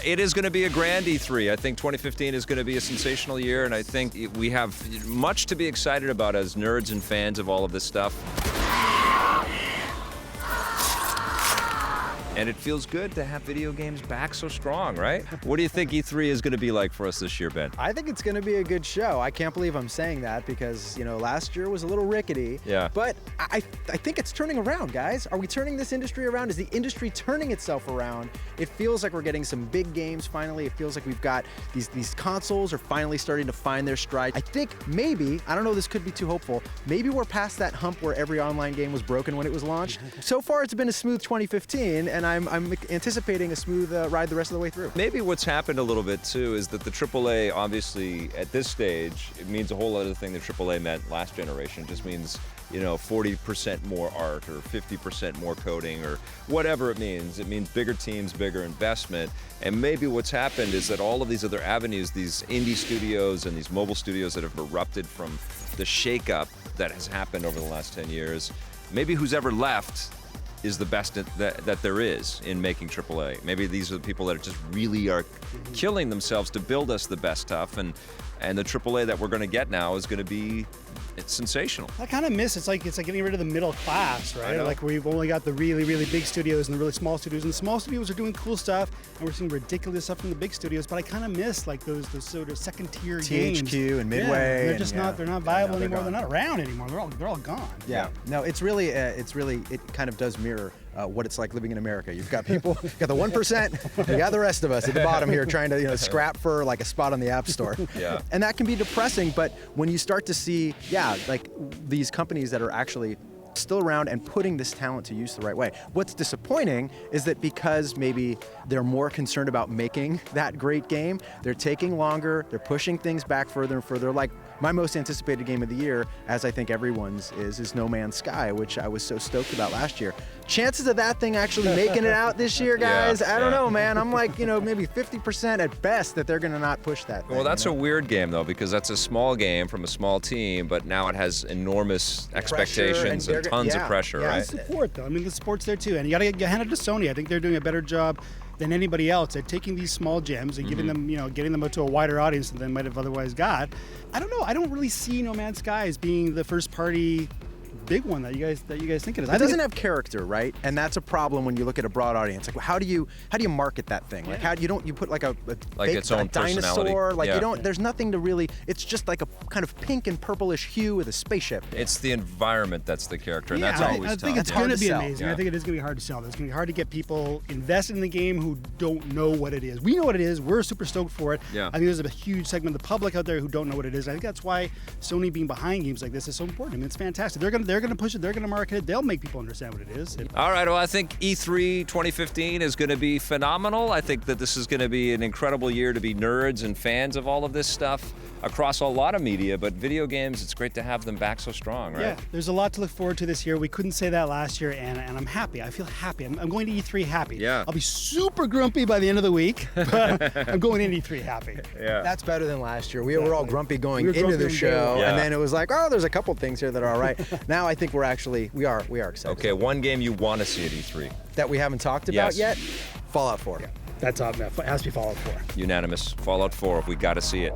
It is going to be a grand E3. I think 2015 is going to be a sensational year, and I think we have much to be excited about as nerds and fans of all of this stuff. And it feels good to have video games back so strong, right? What do you think E3 is going to be like for us this year, Ben? I think it's going to be a good show. I can't believe I'm saying that because, last year was a little rickety. Yeah. But I think it's turning around, guys. Are we turning this industry around? Is the industry turning itself around? It feels like we're getting some big games finally. It feels like we've got these consoles are finally starting to find their stride. I think maybe, I don't know, this could be too hopeful, maybe we're past that hump where every online game was broken when it was launched. So far, it's been a smooth 2015, and I'm anticipating a smooth ride the rest of the way through. Maybe what's happened a little bit too is that the AAA, obviously at this stage, it means a whole other thing than AAA meant last generation. It just means 40% more art or 50% more coding or whatever it means. It means bigger teams, bigger investment. And maybe what's happened is that all of these other avenues, these indie studios and these mobile studios that have erupted from the shakeup that has happened over the last 10 years, maybe who's ever left is the best that there is in making AAA. Maybe these are the people that just really are killing themselves to build us the best stuff, and the AAA that we're going to get now is going to be, it's sensational. I kind of miss it's like getting rid of the middle class, right? Like we've only got the really, really big studios and the really small studios, and the small studios are doing cool stuff, and we're seeing ridiculous stuff from the big studios. But I kind of miss like those sort of second tier games. THQ and Midway. Yeah, they're just they're not viable anymore. Gone. They're not around anymore. They're all gone. Yeah. No, it kind of does mirror what it's like living in America. You've got people, you got the 1%, you got the rest of us at the bottom here trying to scrap for like a spot on the App Store. Yeah. And that can be depressing, but when you start to see, like these companies that are actually still around and putting this talent to use the right way. What's disappointing is that because maybe they're more concerned about making that great game, they're taking longer, they're pushing things back further and further. Like my most anticipated game of the year, as I think everyone's is No Man's Sky, which I was so stoked about last year. Chances of that thing actually making it out this year, guys, I don't know, man. I'm like, maybe 50% at best that they're gonna not push that thing. Well, that's a weird game though, because that's a small game from a small team, but now it has enormous expectations and tons of pressure, right? And support though. I mean, the support's there too, and you gotta hand it to Sony. I think they're doing a better job than anybody else at taking these small gems and giving them, getting them to a wider audience than they might have otherwise got. I don't know. I don't really see No Man's Sky as being the first party big one that you guys think it is. It doesn't have character, right? And that's a problem when you look at a broad audience. Like, how do you market that thing? Like, how you put like a its own dinosaur? Like yeah. you don't. There's nothing to really. It's just like a kind of pink and purplish hue with a spaceship. It's the environment that's the character, and that's I always think tough. it's going to be sell. amazing. Yeah. I think it is going to be hard to sell. It's going to be hard to get people invested in the game who don't know what it is. We know what it is. We're super stoked for it. Yeah. I think there's a huge segment of the public out there who don't know what it is. I think that's why Sony being behind games like this is so important. I mean, it's fantastic. They're going to push it. They're going to market it. They'll make people understand what it is. All right, well, I think E3 2015 is going to be phenomenal. I think that this is going to be an incredible year to be nerds and fans of all of this stuff across a lot of media, but video games, it's great to have them back so strong, right? Yeah, there's a lot to look forward to this year. We couldn't say that last year, and I'm happy. I feel happy. I'm going to E3 happy. Yeah. I'll be super grumpy by the end of the week, but I'm going into E3 happy. Yeah. That's better than last year. We were all grumpy going into grumpy the on day show, one. Yeah. and then it was like, oh, there's a couple things here that are all right. Now I think we are excited. Okay, one game you want to see at E3. That we haven't talked about Yes. yet, Fallout 4. That's up. It has to be Fallout 4. Unanimous. Fallout 4, we got to see it.